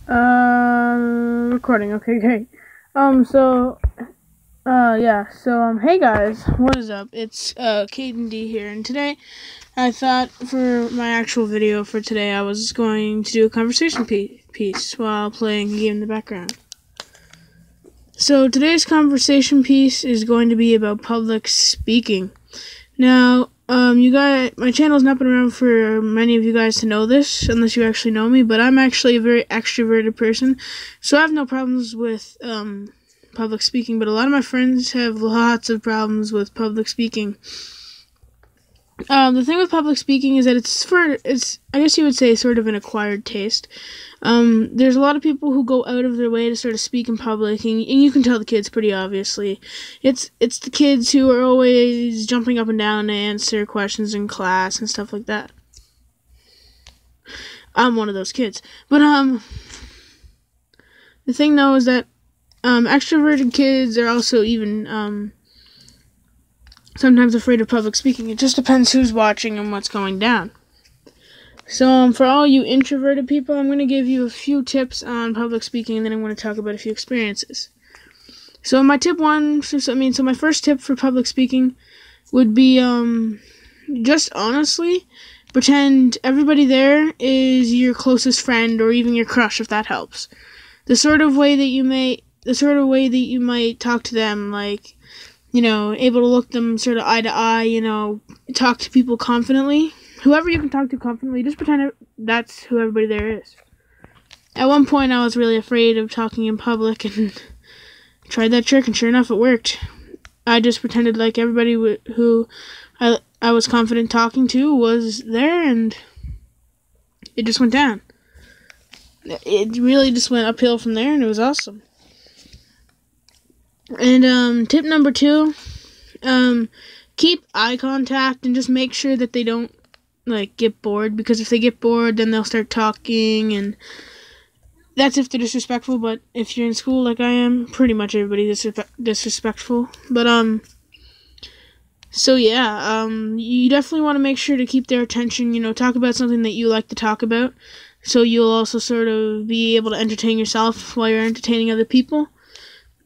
Recording. Okay, great. Hey guys, what is up? It's Caden D here, and today I thought for my actual video for today I was going to do a conversation piece while playing a game in the background. So today's conversation piece is going to be about public speaking. Now, you guys, my channel's not been around for many of you guys to know this, unless you actually know me, but I'm actually a very extroverted person, so I have no problems with, public speaking, but a lot of my friends have lots of problems with public speaking. The thing with public speaking is that it's I guess you would say sort of an acquired taste. There's a lot of people who go out of their way to sort of speak in public, and you can tell the kids pretty obviously. It's the kids who are always jumping up and down to answer questions in class and stuff like that. I'm one of those kids. But, the thing though is that, extroverted kids are also even, sometimes afraid of public speaking. It just depends who's watching and what's going down. So, for all you introverted people, I'm going to give you a few tips on public speaking, and then I'm going to talk about a few experiences. So, my first tip for public speaking would be, just honestly, pretend everybody there is your closest friend or even your crush, if that helps. The sort of way that you might talk to them, like, able to look them sort of eye to eye, talk to people confidently. Whoever you can talk to confidently, just pretend that's who everybody there is. At one point, I was really afraid of talking in public and tried that trick, and sure enough, it worked. I just pretended like everybody who I was confident talking to was there, and it just went down. It really just went uphill from there, and it was awesome. And, tip number 2, keep eye contact and just make sure that they don't, get bored, because if they get bored, then they'll start talking, and that's if they're disrespectful. But if you're in school like I am, pretty much everybody's disrespectful. But, you definitely want to make sure to keep their attention, talk about something that you like to talk about, so you'll also sort of be able to entertain yourself while you're entertaining other people.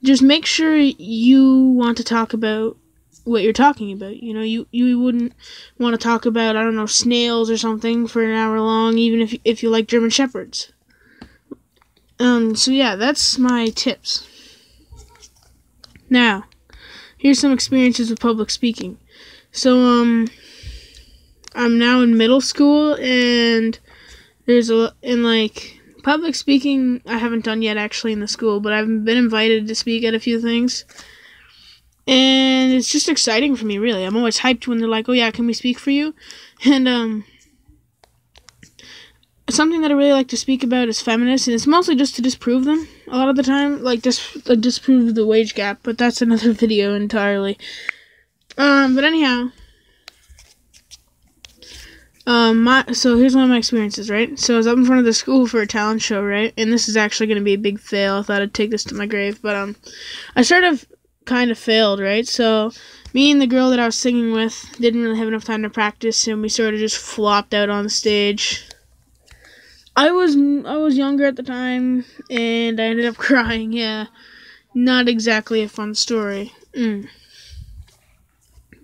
Just make sure you want to talk about what you're talking about. You wouldn't want to talk about, I don't know, snails or something for an hour long, even if you like German Shepherds. That's my tips. Now, here's some experiences with public speaking. So, I'm now in middle school, and public speaking, I haven't done yet actually in the school, but I've been invited to speak at a few things. And it's just exciting for me, really. I'm always hyped when they're like, oh yeah, can we speak for you? And, something that I really like to speak about is feminists, and it's mostly just to disprove them a lot of the time. Disprove the wage gap, but that's another video entirely. But anyhow. So here's one of my experiences, right? So I was up in front of the school for a talent show, right? And this is actually going to be a big fail. I thought I'd take this to my grave, but, I sort of kind of failed, right? So me and the girl that I was singing with didn't really have enough time to practice, and we sort of just flopped out on the stage. I was younger at the time, and I ended up crying, yeah. Not exactly a fun story.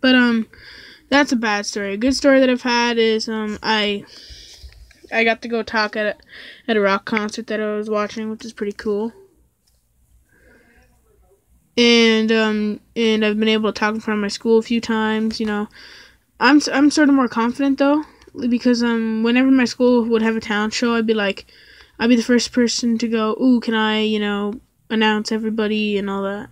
But, that's a bad story. A good story that I've had is, I got to go talk at a rock concert that I was watching, which is pretty cool. And I've been able to talk in front of my school a few times, I'm sort of more confident, though, because, whenever my school would have a talent show, I'd be the first person to go, ooh, can I, announce everybody and all that.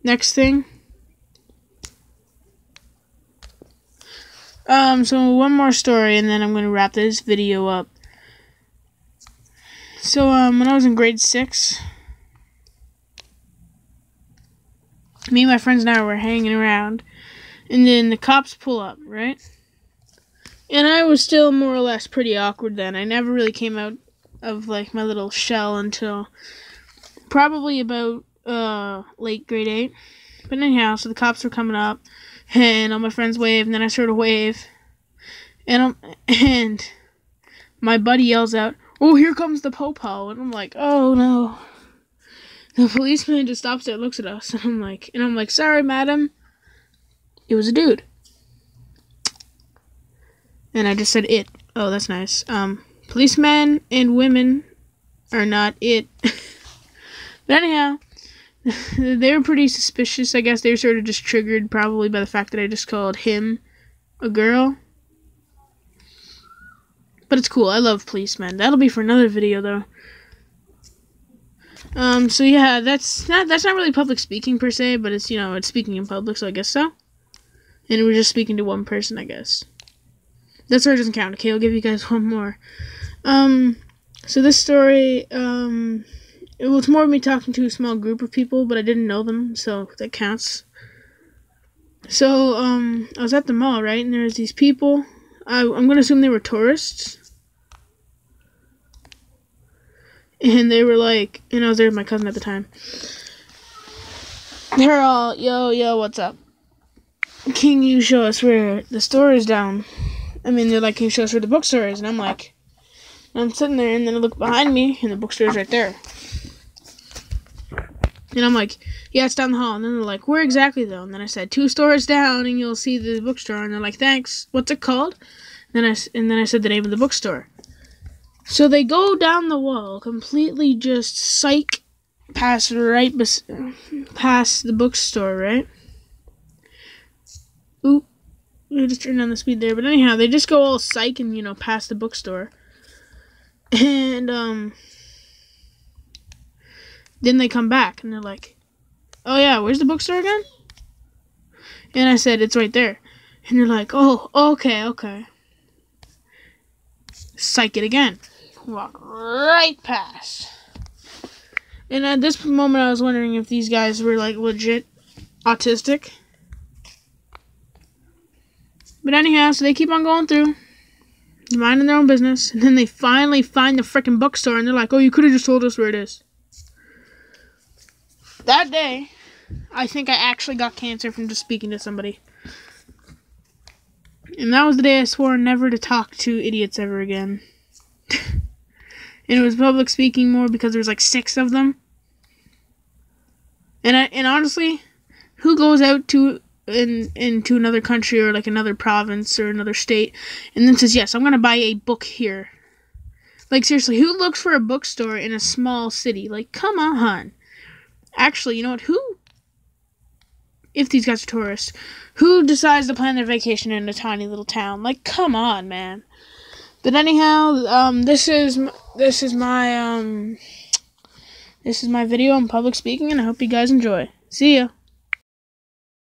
Next thing. So one more story, and then I'm going to wrap this video up. So, when I was in grade 6, me and my friends and I were hanging around, and then the cops pull up, right? And I was still more or less pretty awkward then. I never really came out of, my little shell until probably about, late grade 8. But anyhow, so the cops were coming up, and all my friends waved, and then I sort of waved. And And my buddy yells out, "Oh, here comes the po-po." And I'm like, "Oh no." The policeman just stops there, looks at us, and I'm like, "Sorry, madam." It was a dude. And I just said it. Oh, that's nice. Policemen and women are not it. But anyhow, they were pretty suspicious. I guess they were sort of just triggered probably by the fact that I just called him a girl. But it's cool. I love policemen. That'll be for another video, though. So yeah, that's not really public speaking per se, but it's, it's speaking in public, so I guess so. And we're just speaking to one person, I guess. That story doesn't count. Okay, I'll give you guys one more. So this story, it was more of me talking to a small group of people, but I didn't know them, so that counts. So, I was at the mall, right, and there was these people. I'm gonna assume they were tourists. And they were like, and I was there with my cousin at the time. They're all, yo, what's up? Can you show us where the store is down? I mean, they're like, can you show us where the bookstore is? And I'm like, I'm sitting there, and then I look behind me, and the bookstore is right there. And I'm like, yeah, it's down the hall. And then they're like, where exactly, though? And then I said, 2 stores down, and you'll see the bookstore. And they're like, thanks. What's it called? And then I said the name of the bookstore. So they go down the wall, completely just psych past the bookstore, right? Oop. I just turned down the speed there. But anyhow, they just go all psych and, past the bookstore. And, then they come back, and they're like, oh yeah, where's the bookstore again? And I said, it's right there. And they're like, oh, okay. Psych it again. Walk right past. And at this moment, I was wondering if these guys were, like, legit autistic. But anyhow, so they keep on going through, minding their own business, and then they finally find the frickin' bookstore, and they're like, oh, you could have just told us where it is. That day, I think I actually got cancer from just speaking to somebody. And that was the day I swore never to talk to idiots ever again. And it was public speaking more because there was like 6 of them. And honestly, who goes out to into another country or like another province or another state and then says, yes, I'm going to buy a book here? Like, seriously, who looks for a bookstore in a small city? Like, come on. Actually, you know what? If these guys are tourists, who decides to plan their vacation in a tiny little town? Like, come on, man. But anyhow, this is my video on public speaking, and I hope you guys enjoy. See ya.